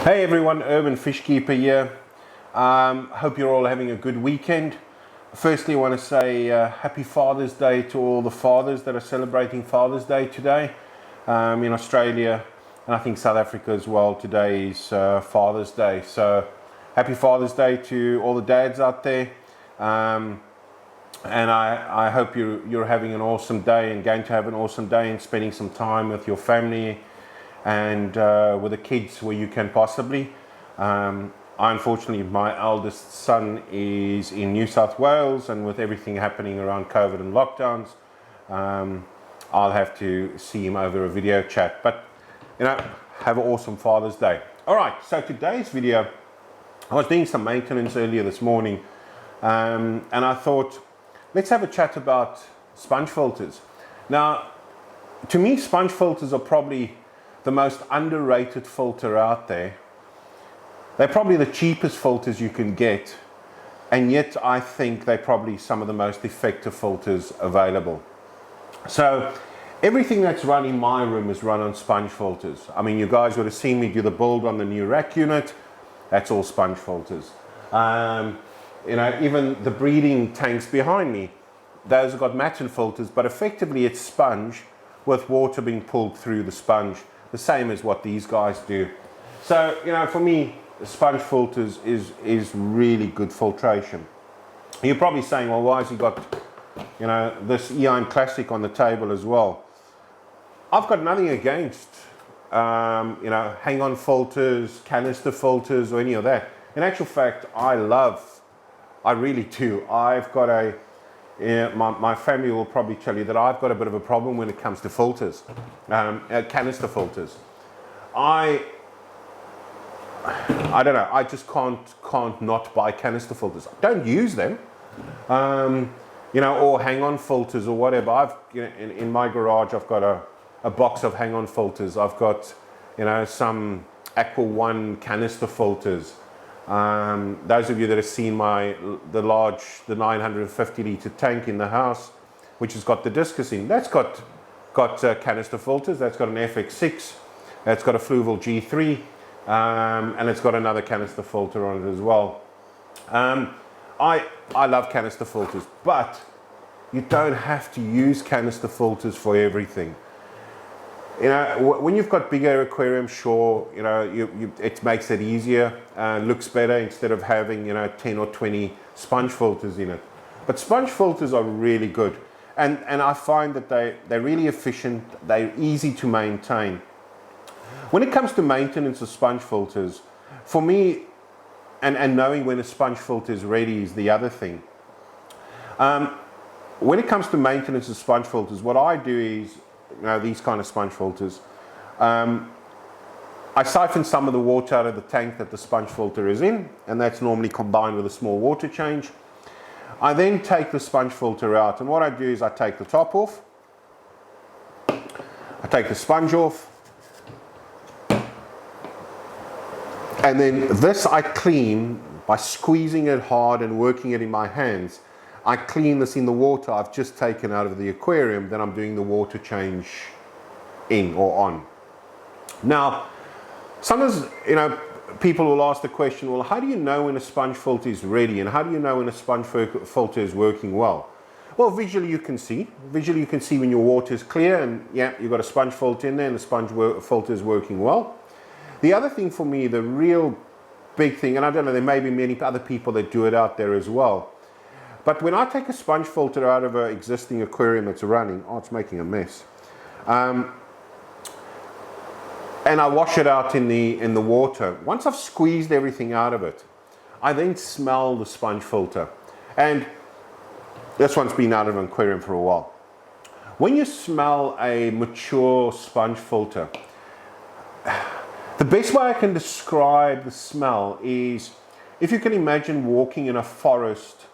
Hey everyone, Urban Fishkeeper here. Hope you're all having a good weekend. Firstly, I want to say happy Father's Day to all the fathers that are celebrating Father's Day today in Australia, and I think South Africa as well. Today is Father's Day, so happy Father's Day to all the dads out there. And I hope you're having an awesome day and going to have an awesome day and spending some time with your family and with the kids where you can possibly. Unfortunately, my eldest son is in New South Wales, and with everything happening around COVID and lockdowns, I'll have to see him over a video chat. But, have an awesome Father's Day. All right, so today's video, I was doing some maintenance earlier this morning, and I thought, let's have a chat about sponge filters. Now, to me, sponge filters are probably the most underrated filter out there. They're probably the cheapest filters you can get, and yet I think they're probably some of the most effective filters available. So everything that's run in my room is run on sponge filters. I mean, you guys would have seen me do the build on the new rack unit. That's all sponge filters. Even the breeding tanks behind me, those have got Matten filters, but effectively it's sponge with water being pulled through the sponge, the same as what these guys do. So, for me, sponge filters is really good filtration. You're probably saying, well, why has he got, this Eon Classic on the table as well? I've got nothing against, hang-on filters, canister filters, or any of that. In actual fact, I really do. I've got my family will probably tell you that I've got a bit of a problem when it comes to filters, canister filters. I don't know. I just can't not buy canister filters. I don't use them, or hang-on filters or whatever. In my garage, I've got a box of hang-on filters. I've got, some Aqua One canister filters. Those of you that have seen the 950 litre tank in the house, which has got the discus in, that's got canister filters. That's got an FX6, that's got a Fluval G3, and it's got another canister filter on it as well. I love canister filters, but you don't have to use canister filters for everything. When you've got bigger aquariums, sure, it makes it easier, looks better instead of having, 10 or 20 sponge filters in it. But sponge filters are really good. And I find that they're really efficient, they're easy to maintain. When it comes to maintenance of sponge filters, for me, and knowing when a sponge filter is ready is the other thing. When it comes to maintenance of sponge filters, what I do is, these kind of sponge filters, I siphon some of the water out of the tank that the sponge filter is in, and that's normally combined with a small water change. I then take the sponge filter out, and what I do is I take the top off, I take the sponge off, and then this I clean by squeezing it hard and working it in my hands. I clean this in the water I've just taken out of the aquarium, then I'm doing the water change in or on. Now, sometimes, people will ask the question, well, how do you know when a sponge filter is ready, and how do you know when a sponge filter is working well? Well, visually you can see. Visually you can see when your water is clear and, you've got a sponge filter in there and the sponge filter is working well. The other thing for me, the real big thing, and I don't know, there may be many other people that do it out there as well, but when I take a sponge filter out of an existing aquarium that's running, it's making a mess, and I wash it out in the water, once I've squeezed everything out of it, I then smell the sponge filter. And this one's been out of an aquarium for a while. When you smell a mature sponge filter, the best way I can describe the smell is, if you can imagine walking in a forest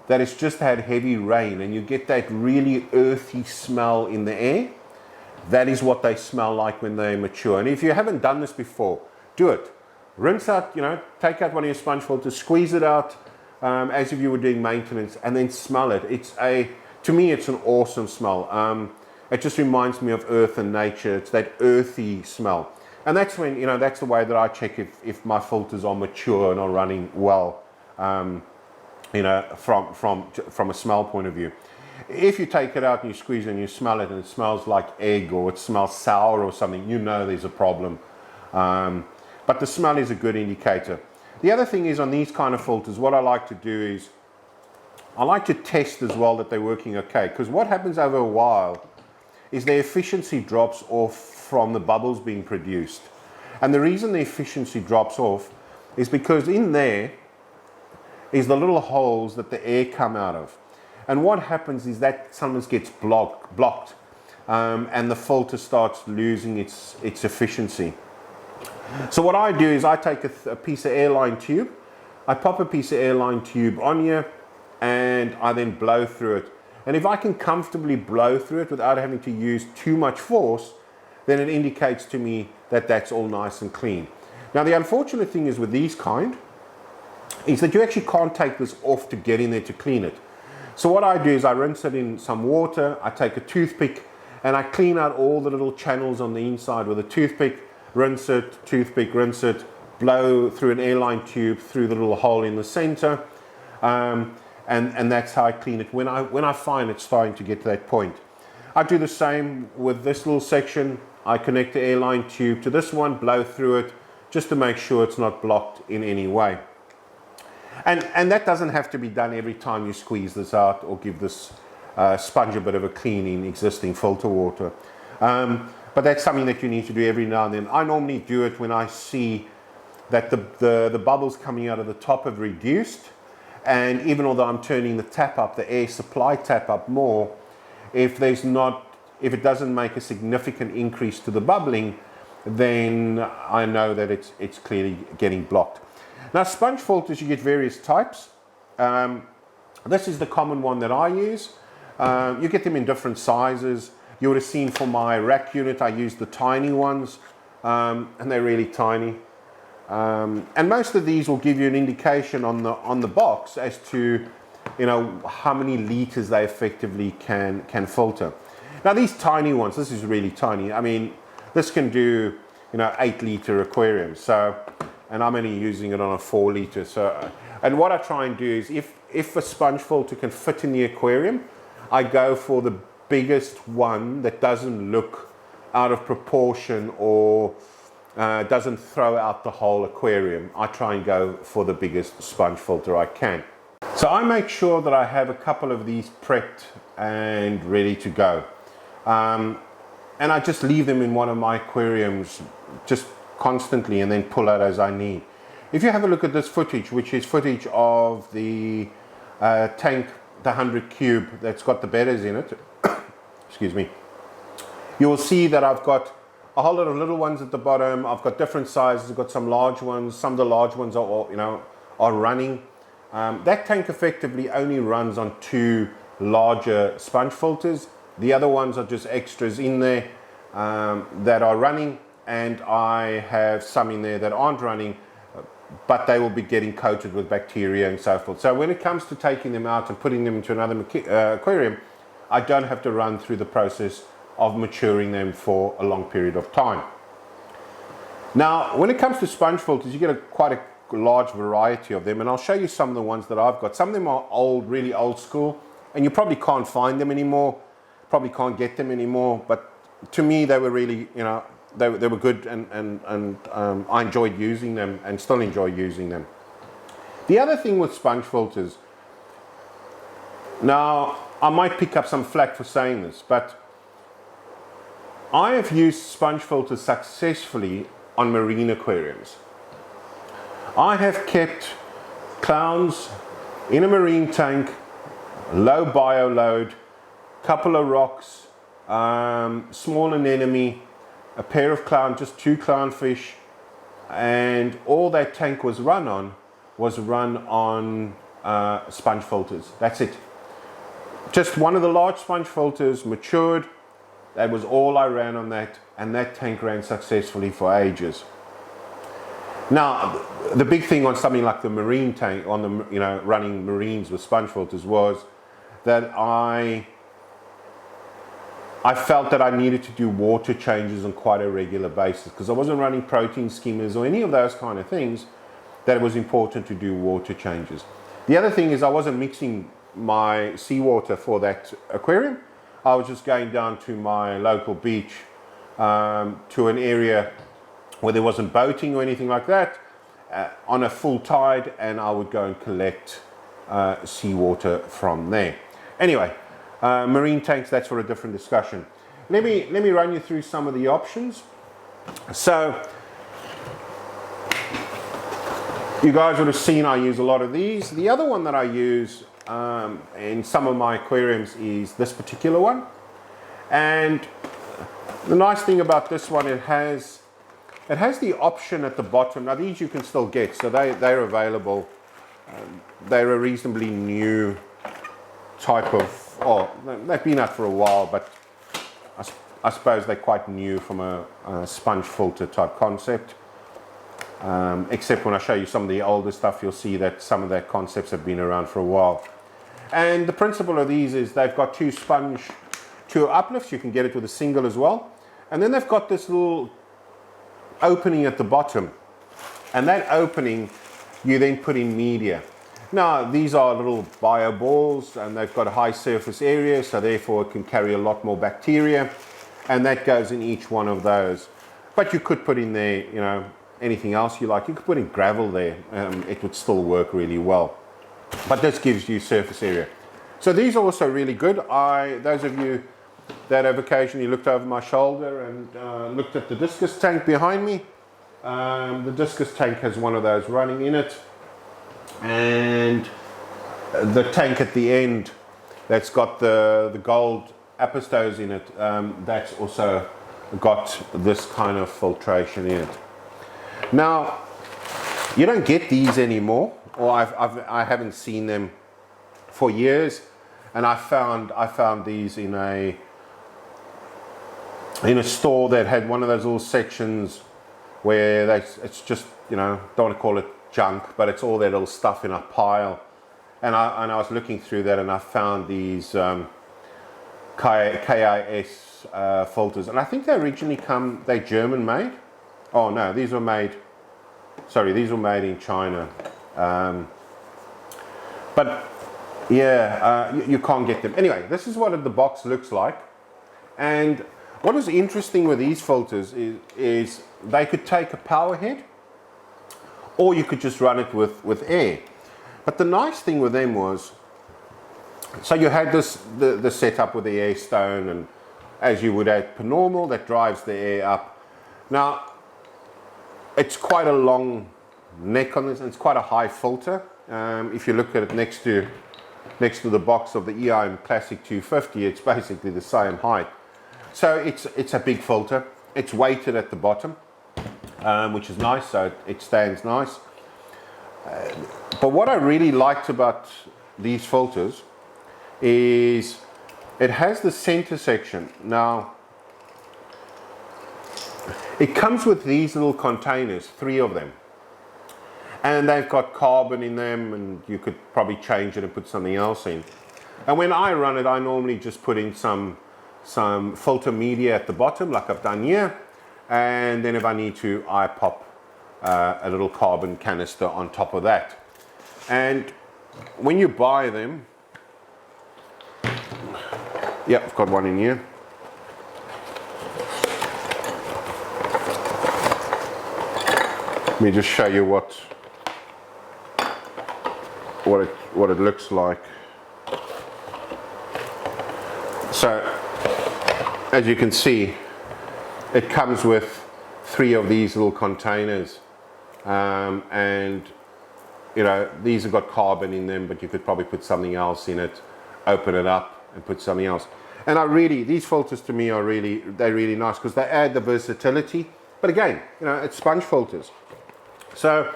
that has just had heavy rain and you get that really earthy smell in the air, that is what they smell like when they're mature. And if you haven't done this before, do it. Rinse out, take out one of your sponge filters, squeeze it out as if you were doing maintenance, and then smell it. To me, it's an awesome smell. It just reminds me of earth and nature. It's that earthy smell. And that's when, you know, that's the way that I check if my filters are mature and are running well, you know, from a smell point of view. If you take it out and you squeeze it and you smell it and it smells like egg or it smells sour or something, you know there's a problem. But the smell is a good indicator. The other thing is, on these kind of filters, what I like to do is I like to test as well that they're working okay, because what happens over a while is the efficiency drops off from the bubbles being produced. And the reason the efficiency drops off is because in there is the little holes that the air come out of. And what happens is that sometimes gets blocked and the filter starts losing its efficiency. So what I do is I take a piece of airline tube, I pop a piece of airline tube on here, and I then blow through it. And if I can comfortably blow through it without having to use too much force, then it indicates to me that that's all nice and clean. Now the unfortunate thing is with these kind, is that you actually can't take this off to get in there to clean it. So what I do is I rinse it in some water, I take a toothpick, and I clean out all the little channels on the inside with a toothpick, rinse it, toothpick, rinse it, blow through an airline tube through the little hole in the center, and that's how I clean it when I find it's starting to get to that point. I do the same with this little section. I connect the airline tube to this one, blow through it, just to make sure it's not blocked in any way. And that doesn't have to be done every time you squeeze this out or give this sponge a bit of a clean in existing filter water. But that's something that you need to do every now and then. I normally do it when I see that the bubbles coming out of the top have reduced, and even although I'm turning the tap up, the air supply tap up more, if it doesn't make a significant increase to the bubbling, then I know that it's clearly getting blocked. Now sponge filters, you get various types. This is the common one that I use. You get them in different sizes. You would have seen for my rack unit, I use the tiny ones, and they're really tiny. And most of these will give you an indication on the box as to, you know, how many liters they effectively can filter. Now these tiny ones, this is really tiny. I mean, this can do, you know, 8-liter aquariums. So, and I'm only using it on a 4-liter. So, and what I try and do is, if a sponge filter can fit in the aquarium, I go for the biggest one that doesn't look out of proportion or doesn't throw out the whole aquarium. I try and go for the biggest sponge filter I can. So I make sure that I have a couple of these prepped and ready to go. And I just leave them in one of my aquariums just constantly and then pull out as I need. If you have a look at this footage, which is footage of the tank, the 100 cube that's got the bedders in it, excuse me, you will see that I've got a whole lot of little ones at the bottom. I've got different sizes. I've got some large ones. Some of the large ones are running. That tank effectively only runs on 2 larger sponge filters. The other ones are just extras in there that are running, and I have some in there that aren't running, but they will be getting coated with bacteria and so forth. So when it comes to taking them out and putting them into another aquarium, I don't have to run through the process of maturing them for a long period of time. Now, when it comes to sponge filters, you get quite a large variety of them, and I'll show you some of the ones that I've got. Some of them are old, really old school, and you probably can't find them anymore, probably can't get them anymore, but to me they were really, you know, they were good, and I enjoyed using them and still enjoy using them. The other thing with sponge filters, now I might pick up some flack for saying this, but I have used sponge filters successfully on marine aquariums. I have kept clowns in a marine tank, low bio load, couple of rocks, small anemone, a pair of clown, just 2 clownfish, and all that tank was run on sponge filters. That's it. Just one of the large sponge filters matured. That was all I ran on that, and that tank ran successfully for ages. Now, the big thing on something like the marine tank, on the, you know, running marines with sponge filters, was that I I felt that I needed to do water changes on quite a regular basis because I wasn't running protein skimmers or any of those kind of things, that it was important to do water changes. The other thing is I wasn't mixing my seawater for that aquarium. I was just going down to my local beach, to an area where there wasn't boating or anything like that, on a full tide, and I would go and collect seawater from there. Anyway, marine tanks, that's for a different discussion. Let me run you through some of the options. So you guys would have seen I use a lot of these. The other one that I use in some of my aquariums is this particular one. And the nice thing about this one, it has the option at the bottom. Now these you can still get, so they're available. They're a reasonably new type of, they've been out for a while, but I suppose they're quite new from a sponge filter type concept. Except when I show you some of the older stuff, you'll see that some of their concepts have been around for a while. And the principle of these is they've got two uplifts. You can get it with a single as well. And then they've got this little opening at the bottom. And that opening, you then put in media. Now, these are little bio balls, and they've got a high surface area, so therefore it can carry a lot more bacteria. And that goes in each one of those. But you could put in there, you know, anything else you like. You could put in gravel there. It would still work really well. But this gives you surface area. So these are also really good. Those of you that have occasionally looked over my shoulder and looked at the discus tank behind me, the discus tank has one of those running in it. And the tank at the end that's got the gold apistos in it, that's also got this kind of filtration in it. Now, you don't get these anymore, or I haven't seen them for years, and I found these in a store that had one of those little sections where it's just, you know, don't want to call it junk, but it's all that little stuff in a pile. And I was looking through that, and I found these KIS filters, and I think they originally they're German made. Oh no, these were made in China. But yeah, you can't get them. Anyway, this is what the box looks like. And what was interesting with these filters is they could take a power head, or you could just run it with air. But the nice thing with them was, so you had the setup with the air stone, and as you would at per normal, that drives the air up. Now, it's quite a long neck on this, and it's quite a high filter. If you look at it next to the box of the EIM Classic 250, it's basically the same height. So it's a big filter. It's weighted at the bottom, which is nice, so it stands nice. But what I really liked about these filters is it has the center section. Now, it comes with these little containers, 3 of them. And they've got carbon in them, and you could probably change it and put something else in. And when I run it, I normally just put in some filter media at the bottom, like I've done here. And then if I need to, I pop a little carbon canister on top of that. And when you buy them, yeah, I've got one in here. Let me just show you what it looks like. So, as you can see, it comes with 3 of these little containers, and you know, these have got carbon in them, but you could probably put something else in it, open it up and put something else. And these filters to me they're really nice because they add the versatility. But again, you know, it's sponge filters. So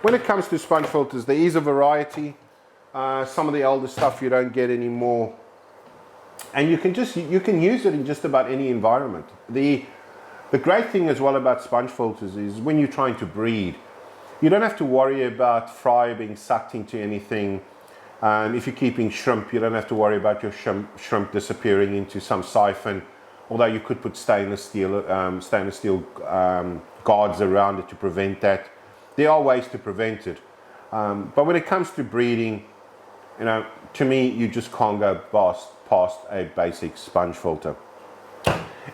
when it comes to sponge filters, there is a variety. Some of the older stuff you don't get anymore, and you can use it in just about any environment. The great thing as well about sponge filters is when you're trying to breed, you don't have to worry about fry being sucked into anything. If you're keeping shrimp, you don't have to worry about your shrimp disappearing into some siphon although you could put stainless steel guards around it to prevent that. There are ways to prevent it. But when it comes to breeding, you know, to me, you just can't go past a basic sponge filter.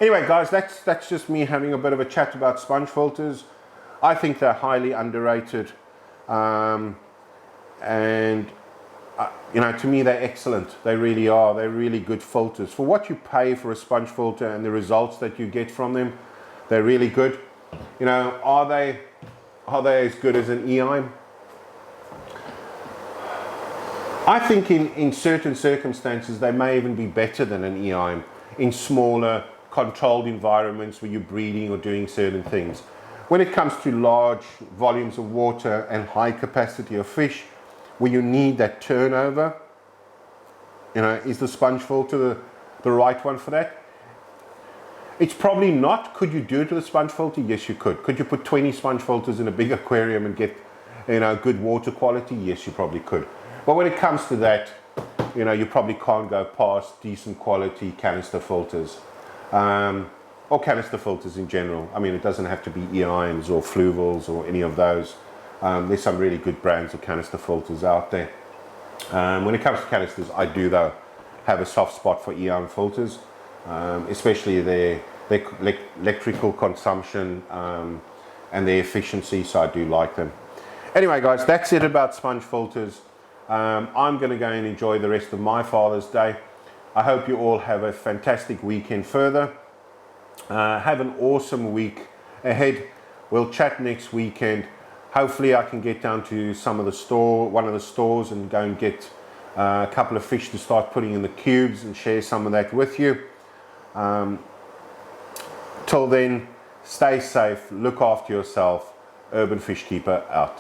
Anyway, guys, that's just me having a bit of a chat about sponge filters. I think they're highly underrated, and you know, to me, they're excellent. They really are. They're really good filters for what you pay for a sponge filter and the results that you get from them. They're really good. You know, are they as good as an EIM? I think in certain circumstances they may even be better than an EIM in smaller controlled environments where you're breeding or doing certain things. When it comes to large volumes of water and high capacity of fish, where you need that turnover, you know, is the sponge filter the right one for that? It's probably not. Could you do it with a sponge filter? Yes, you could. Could you put 20 sponge filters in a big aquarium and get, you know, good water quality? Yes, you probably could. But when it comes to that, you know, you probably can't go past decent quality canister filters, or canister filters in general. I mean, it doesn't have to be EIMs or Fluvels or any of those. There's some really good brands of canister filters out there. When it comes to canisters, I do though have a soft spot for EIM filters, especially their electrical consumption and their efficiency, so I do like them. Anyway, guys, that's it about sponge filters. I'm going to go and enjoy the rest of my Father's Day. I hope you all have a fantastic weekend further. Have an awesome week ahead. We'll chat next weekend. Hopefully I can get down to one of the stores and go and get a couple of fish to start putting in the cubes and share some of that with you. Till then, stay safe, look after yourself. Urban Fish Keeper out.